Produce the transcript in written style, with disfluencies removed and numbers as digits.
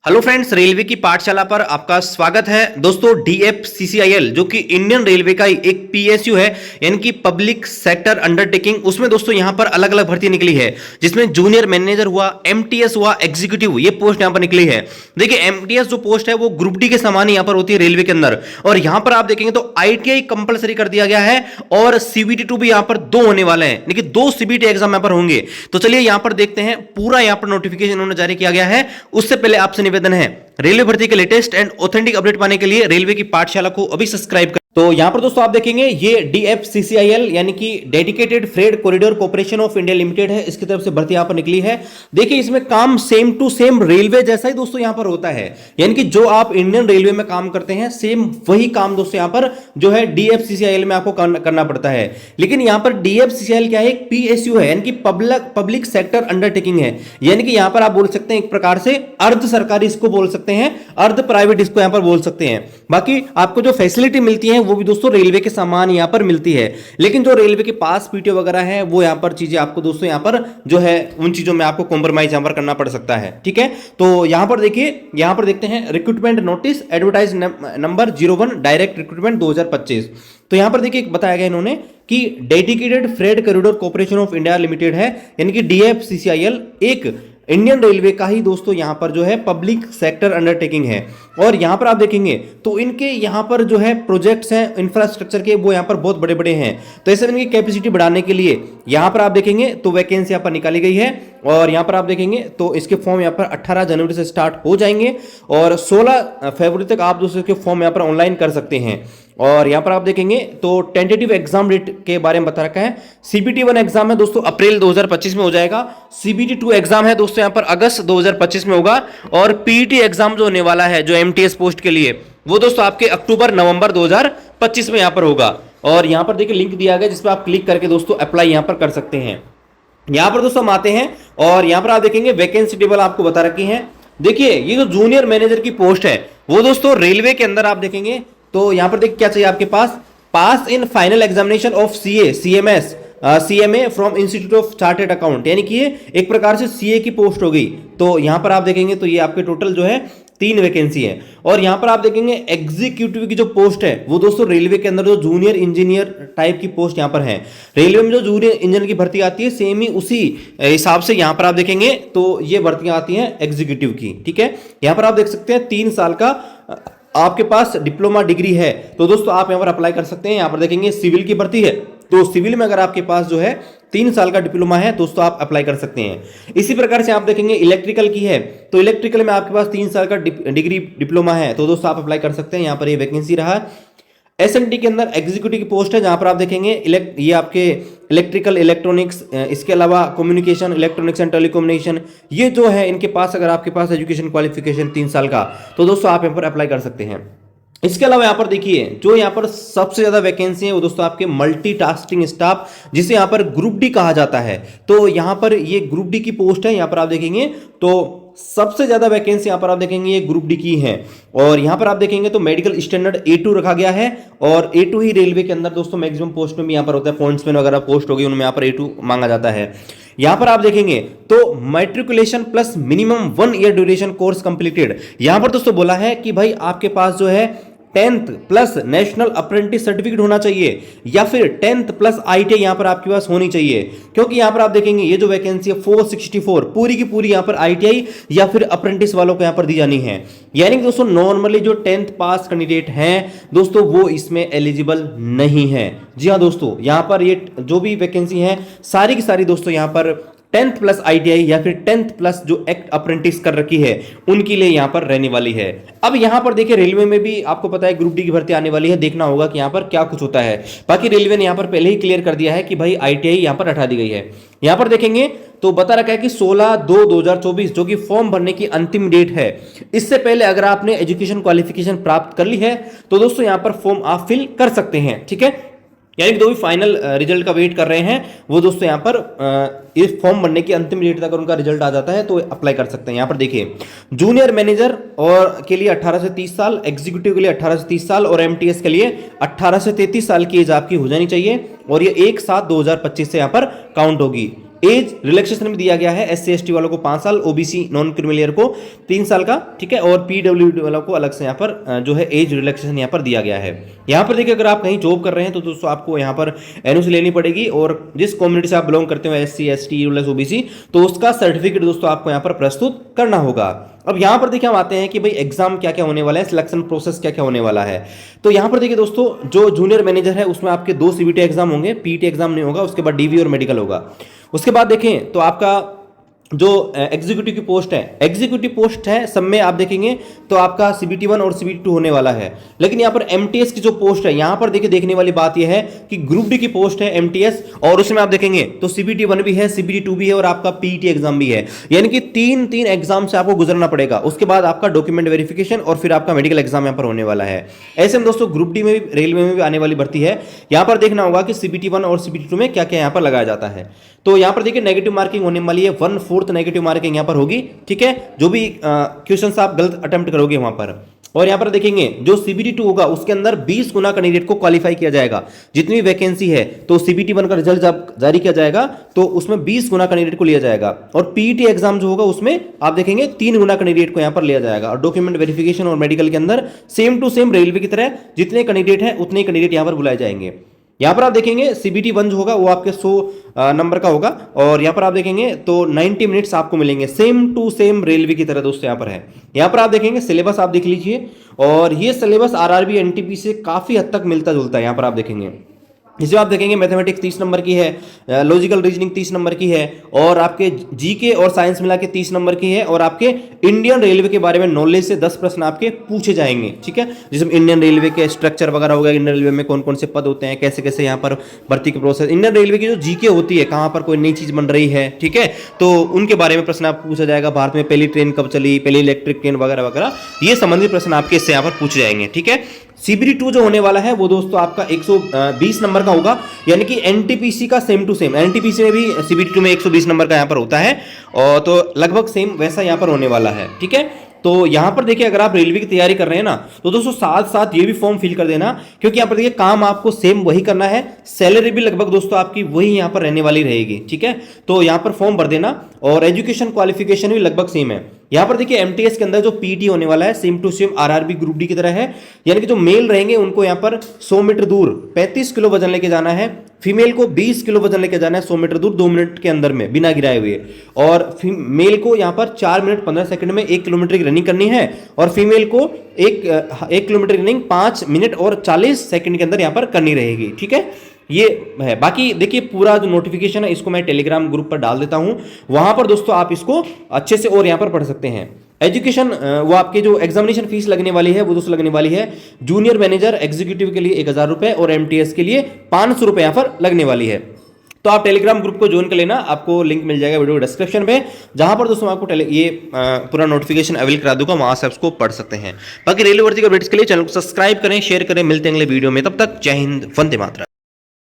Hello friends, railway की पाठशाला पर आपका स्वागत है। दोस्तों, DFCCIL जो कि इंडियन रेलवे का एक PSU है, यानी कि पब्लिक सेक्टर अंडरटेकिंग, उसमें दोस्तों यहां पर अलग अलग भर्ती निकली है, जिसमें जूनियर मैनेजर हुआ, MTS हुआ, एग्जीक्यूटिव, ये पोस्ट यहां पर निकली है। देखिए, MTS जो पोस्ट है वो ग्रुप डी के समान यहां पर होती है रेलवे के अंदर, और यहां पर आप देखेंगे तो ITI कंपलसरी कर दिया गया है, और CBT2 भी यहां पर 2 होने वाले हैं, यानी कि 2 CBT एग्जाम यहां पर होंगे। तो चलिए यहां पर देखते हैं, पूरा यहां पर नोटिफिकेशन उन्होंने जारी किया गया है। उससे पहले आपसे निवेदन है, रेलवे भर्ती के लेटेस्ट एंड ऑथेंटिक अपडेट पाने के लिए रेलवे की पाठशाला को अभी सब्सक्राइब करें। तो यहां पर दोस्तों आप देखेंगे ये DFCCIL यानी कि dedicated freight corridor corporation of India limited है, इसकी तरफ से भर्ती यहां पर निकली है। देखिए, इसमें काम सेम टू सेम रेलवे जैसा ही दोस्तों यहां पर होता है, यानी कि जो आप इंडियन रेलवे में काम करते हैं सेम वही काम दोस्तों यहां पर जो है DFCCIL में आपको करना पड़ता है। लेकिन यहां पर DFCCIL क्या है, एक PSU है, यानी कि पब्लिक सेक्टर अंडरटेकिंग है, यानी कि यहां पर आप बोल सकते हैं एक प्रकार से अर्ध सरकारी इसको बोल सकते हैं, अर्ध प्राइवेट इसको यहां पर बोल सकते हैं। बाकी आपको जो फैसिलिटी मिलती है वो भी दोस्तों रेलवे के समान यहां पर मिलती है, लेकिन जो रेलवे के पास PTO वगैरह है वो यहां पर चीजें आपको दोस्तों यहां पर जो है उन चीजों में आपको कॉम्प्रोमाइज यहां पर करना पड़ सकता है। ठीक है, तो यहां पर देखिए, यहां पर देखते हैं recruitment notice advertise number 01 direct recruitment 2025। तो यहां पर देखिए बताया गया इन्होंने कि dedicated freight corridor corporation of India limited है, यानी कि DFCCIL एक इंडियन रेलवे का ही दोस्तों यहां पर जो है पब्लिक सेक्टर अंडरटेकिंग है। और यहां पर आप देखेंगे तो इनके यहां पर जो है प्रोजेक्ट्स हैं इंफ्रास्ट्रक्चर के, वो यहां पर बहुत बड़े बड़े हैं। तो ऐसे इनकी कैपेसिटी बढ़ाने के लिए यहां पर आप देखेंगे तो वैकेंसी यहां पर निकाली गई है, और यहां पर आप देखेंगे तो इसके फॉर्म यहां पर 18 जनवरी से स्टार्ट हो जाएंगे, और 16 फरवरी तक आप दोस्तों के फॉर्म यहां पर ऑनलाइन कर सकते हैं। और यहां पर आप देखेंगे तो टेंटेटिव एग्जाम डेट के बारे में बता रखा है। CBT1 एग्जाम है दोस्तों अप्रैल 2025 में हो जाएगा, CBT2 एग्जाम है दोस्तों यहां पर अगस्त 2025 में होगा, और PET एग्जाम जो होने वाला है जो MTS पोस्ट के लिए, वो दोस्तों आपके अक्टूबर नवंबर 2025 में यहां पर होगा। और यहां पर देखिए लिंक दिया गया जिस पर आप क्लिक करके दोस्तों अप्लाई यहां पर कर सकते हैं। यहां पर दोस्तों हम आते हैं और यहां पर आप देखेंगे वैकेंसी टेबल आपको बता रखी है। देखिए, ये जो जूनियर मैनेजर की पोस्ट है वो दोस्तों रेलवे के अंदर आप देखेंगे तो यहां पर देखिए क्या चाहिए आपके पास in final examination of CA CMA from institute of chartered account, यानी कि ये एक प्रकार से CA की पोस्ट हो गई। तो यहां पर आप देखेंगे तो ये आपके टोटल जो है 3 वैकेंसी है। और यहां पर आप देखेंगे एग्जीक्यूटिव की जो पोस्ट है वो दोस्तों रेलवे के अंदर जो जूनियर इंजीनियर टाइप की पोस्ट यहां पर है, रेलवे में जो जूनियर इंजीनियर की भर्ती आती है सेम ही उसी हिसाब से यहां पर आप देखेंगे तो ये भर्तियां आती हैं एग्जीक्यूटिव की। ठीक है, यहां पर आप देख सकते हैं 3 साल का आपके पास डिप्लोमा डिग्री है, तो दोस्तों आप यहां पर अप्लाई कर सकते हैं। यहां पर देखेंगे सिविल की भर्ती है, तो सिविल में अगर आपके पास जो है 3 साल का डिप्लोमा है दोस्तों आप अप्लाई कर सकते हैं। इसी प्रकार से आप देखेंगे इलेक्ट्रिकल की है, तो इलेक्ट्रिकल में आपके पास 3 साल का डिग्री डिप्लोमा है, तो दोस्तों आप अप्लाई कर सकते हैं। यहां पर ये वैकेंसी रहा। SNT के अंदर एग्जीक्यूटिव की पोस्ट है, जहां पर आप देखेंगे ये आपके इलेक्ट्रिकल इलेक्ट्रॉनिक्स, इसके अलावा कम्युनिकेशन इलेक्ट्रॉनिक्स एंड टेलीकम्युनिकेशन, ये जो है इनके पास अगर आपके पास एजुकेशन क्वालिफिकेशन 3 साल का, तो दोस्तों आप यहाँ पर अप्लाई कर सकते हैं। इसके अलावा यहाँ पर देखिए जो यहाँ पर सबसे ज्यादा वैकेंसी है वो दोस्तों आपके मल्टीटास्किंग स्टाफ, जिसे यहाँ पर ग्रुप डी कहा जाता है। तो यहाँ पर ये ग्रुप डी की पोस्ट है, यहाँ पर आप देखेंगे तो सबसे ज्यादा वैकेंसी यहाँ पर आप देखेंगे ये ग्रुप डी की है। और यहाँ पर आप देखेंगे तो मेडिकल स्टैंडर्ड A2 रखा गया है, और A2 ही रेलवे के अंदर दोस्तों मैक्सिमम पोस्ट में भी यहाँ पर होता है, फॉन्ट्समैन वगैरह पोस्ट होगी उनमें यहाँ पर A2 मांगा जाता है। यहां पर आप देखेंगे तो matriculation plus minimum 1 year duration course completed, यहां पर दोस्तों बोला है कि भाई आपके पास जो है 10th plus national apprentice certificate होना चाहिए, या फिर 10th प्लस ITI यहां पर आपके पास होनी चाहिए। क्योंकि यहां पर आप देखेंगे ये जो वैकेंसी है 464 पूरी की पूरी यहां पर ITI या फिर अप्रेंटिस वालों को यहां पर दी जानी है। यानी कि दोस्तों नॉर्मली जो 10th पास कैंडिडेट हैं दोस्तों वो इसमें एलिजिबल नहीं है। जी हाँ दोस्तों, यहां पर ये जो भी वैकेंसी है सारी की सारी दोस्तों यहां पर 10th प्लस ITI या फिर 10th प्लस जो एक्ट अप्रेंटिस कर रखी है उनके लिए यहां पर रहने वाली है। अब यहां पर देखिए रेलवे में भी आपको पता है ग्रुप डी की भर्ती आने वाली है, देखना होगा कि यहां पर क्या कुछ होता है। बाकी रेलवे ने यहां पर पहले ही क्लियर कर दिया है कि भाई ITI यहां पर हटा दी गई है। यहां पर देखेंगे तो बता रखा है कि 16/2/2024 जो कि फॉर्म भरने की अंतिम डेट है। इससे पहले अगर आपने एजुकेशन क्वालिफिकेशन प्राप्त कर ली है तो दोस्तों यहां पर फॉर्म आप फिल कर सकते हैं। ठीक है, यानी जो भी फाइनल रिजल्ट का वेट कर रहे हैं वो दोस्तों यहाँ पर इस फॉर्म भरने की अंतिम डेट तक उनका रिजल्ट आ जाता है तो अप्लाई कर सकते हैं। यहाँ पर देखिए जूनियर मैनेजर और के लिए 18 से 30 साल, एग्जीक्यूटिव के लिए 18 से 30 साल, और MTS के लिए 18 से 33 साल की एज आपकी हो जानी चाहिए, और ये 1/7/2025 से यहाँ पर काउंट होगी। एज रिलैक्सेशन भी दिया गया है, SC ST वालों को 5 साल, OBC नॉन क्रिमिलियर को 3 साल का, ठीक है, और PWD वालों को अलग से यहाँ पर जो है एज रिलैक्सेशन यहाँ पर दिया गया है। यहाँ पर देखिए अगर आप कहीं जॉब कर रहे हैं तो दोस्तों आपको यहाँ पर NOC लेनी पड़ेगी, और जिस कम्युनिटी से आप बिलोंग करते हो SC ST OBC, तो उसका सर्टिफिकेट दोस्तों आपको यहाँ पर प्रस्तुत करना होगा। अब यहाँ पर देखिए हम आते हैं कि भाई एग्जाम क्या क्या होने वाला है, सिलेक्शन प्रोसेस क्या क्या होने वाला है। तो यहाँ पर देखिए दोस्तों जो जूनियर मैनेजर है उसमें आपके 2 CBT एग्जाम होंगे, PET एग्जाम नहीं होगा, उसके बाद DV और मेडिकल होगा। उसके बाद देखें तो आपका जो एग्जीक्यूटिव की पोस्ट है, एग्जीक्यूटिव पोस्ट है सब में आप देखेंगे तो आपका CBT 1 और CBT 2 होने वाला है। लेकिन यहाँ पर MTS की जो पोस्ट है, यहाँ पर देखिए देखने वाली बात यह है कि ग्रुप डी की पोस्ट है MTS, और उसमें आप देखेंगे तो CBT 1 भी है, CBT 2 भी है और आपका PET एग्जाम भी है। यानी कि तीन एग्जाम से आपको गुजरना पड़ेगा। उसके बाद आपका डॉक्यूमेंट वेरिफिकेशन और फिर आपका मेडिकल एग्जाम यहाँ पर होने वाला है। ऐसे में दोस्तों ग्रुप डी में भी, रेलवे में भी आने वाली भर्ती है। यहाँ पर देखना होगा कि CBT 1 और CBT 2 में क्या क्या यहाँ पर लगाया जाता है। तो यहाँ पर देखिए नेगेटिव मार्किंग होने वाली है, 1/4 नेगेटिव मार्किंग यहाँ पर होगी, ठीक है, जो भी क्वेश्चंस आप गलत अटेम्प्ट करोगे वहां पर। और यहाँ पर देखेंगे जो CBT 2 होगा उसके अंदर 20 गुना कैंडिडेट को क्वालिफाई किया जाएगा। जितनी भी वैकेंसी है तो CBT 1 का रिजल्ट जब जारी किया जाएगा तो उसमें 20 गुना कैंडिडेट को लिया जाएगा, और PET एग्जाम जो होगा उसमें आप देखेंगे 3 गुना कैंडिडेट को यहाँ पर लिया जाएगा। और डॉक्यूमेंट वेरिफिकेशन और मेडिकल के अंदर सेम टू सेम रेलवे की तरह जितने कैंडिडेट हैं उतने कैंडिडेट यहाँ पर बुलाए जाएंगे। यहाँ पर आप देखेंगे CBT 1 जो होगा वो आपके 100 नंबर का होगा, और यहाँ पर आप देखेंगे तो 90 मिनट्स आपको मिलेंगे, सेम टू सेम रेलवे की तरह दोस्तों यहाँ पर है। यहाँ पर आप देखेंगे सिलेबस आप देख लीजिए, और ये सिलेबस RRB NTP से काफी हद तक मिलता जुलता है। यहाँ पर आप देखेंगे इसमें आप देखेंगे मैथमेटिक्स 30 नंबर की है, लॉजिकल रीजनिंग 30 नंबर की है, और आपके GK और साइंस मिला के 30 नंबर की है, और आपके इंडियन रेलवे के बारे में नॉलेज से 10 प्रश्न आपके पूछे जाएंगे, ठीक है, जिसमें इंडियन रेलवे के स्ट्रक्चर वगैरह होगा, इंडियन रेलवे में कौन कौन से पद होते हैं, कैसे कैसे यहाँ पर भर्ती के प्रोसेस, इंडियन रेलवे की जो GK होती है, कहाँ पर कोई नई चीज बन रही है, ठीक है, तो उनके बारे में प्रश्न आप पूछा जाएगा। भारत में पहली ट्रेन कब चली, पहली इलेक्ट्रिक ट्रेन वगैरह वगैरह, ये संबंधित प्रश्न आपके इससे यहाँ पर पूछे जाएंगे, ठीक है। CBT 2 जो होने वाला है वो दोस्तों आपका 120 नंबर का होगा, यानी कि NTPC का सेम टू सेम, NTPC में भी CBT 2 में 120 नंबर का यहाँ पर होता है, और तो लगभग सेम वैसा यहाँ पर होने वाला है, ठीक है। तो यहाँ पर देखिए अगर आप रेलवे की तैयारी कर रहे हैं ना तो दोस्तों साथ साथ ये भी फॉर्म फिल कर देना, क्योंकि यहाँ पर देखिए काम आपको सेम वही करना है, सैलरी भी लगभग दोस्तों आपकी वही यहाँ पर रहने वाली रहेगी, ठीक है। तो यहाँ पर फॉर्म भर देना, और एजुकेशन क्वालिफिकेशन भी लगभग सेम है। यहाँ पर देखिए MTS के अंदर जो PET होने वाला है same to same RRB group D की तरह है, यानी कि जो मेल रहेंगे उनको यहाँ पर 100 मीटर दूर 35 किलो वजन लेके जाना है, फीमेल को 20 किलो वजन लेके जाना है 100 मीटर दूर 2 मिनट के अंदर में बिना गिराए हुए, और मेल को यहाँ पर 4 मिनट 15 सेकंड में 1 किलोमीटर की रनिंग करनी है, और फीमेल को 1 किलोमीटर की रनिंग 5 मिनट और 40 सेकंड के अंदर यहाँ पर करनी रहेगी, ठीक है, ये है। बाकी देखिए पूरा जो नोटिफिकेशन है इसको मैं टेलीग्राम ग्रुप पर डाल देता हूं, वहां पर दोस्तों आप इसको अच्छे से और यहां पर पढ़ सकते हैं। एजुकेशन वो आपके जो एग्जामिनेशन फीस लगने वाली है वो दोस्तों लगने वाली है जूनियर मैनेजर एग्जीक्यूटिव के लिए 1000 रुपए, और MTS के लिए 500 रुपए यहां पर लगने वाली है। तो आप टेलीग्राम ग्रुप को ज्वाइन कर लेना, आपको लिंक मिल जाएगा वीडियो डिस्क्रिप्शन पे, जहां पर दोस्तों आपको ये पूरा नोटिफिकेशन अवेल करा दूंगा, वहां से आपको पढ़ सकते हैं। बाकी रेलवे भर्ती के अपडेट्स के लिए चैनल को सब्सक्राइब करें, शेयर करें, मिलते हैं अगले वीडियो में, तब तक जय हिंद, वंदे मातरम।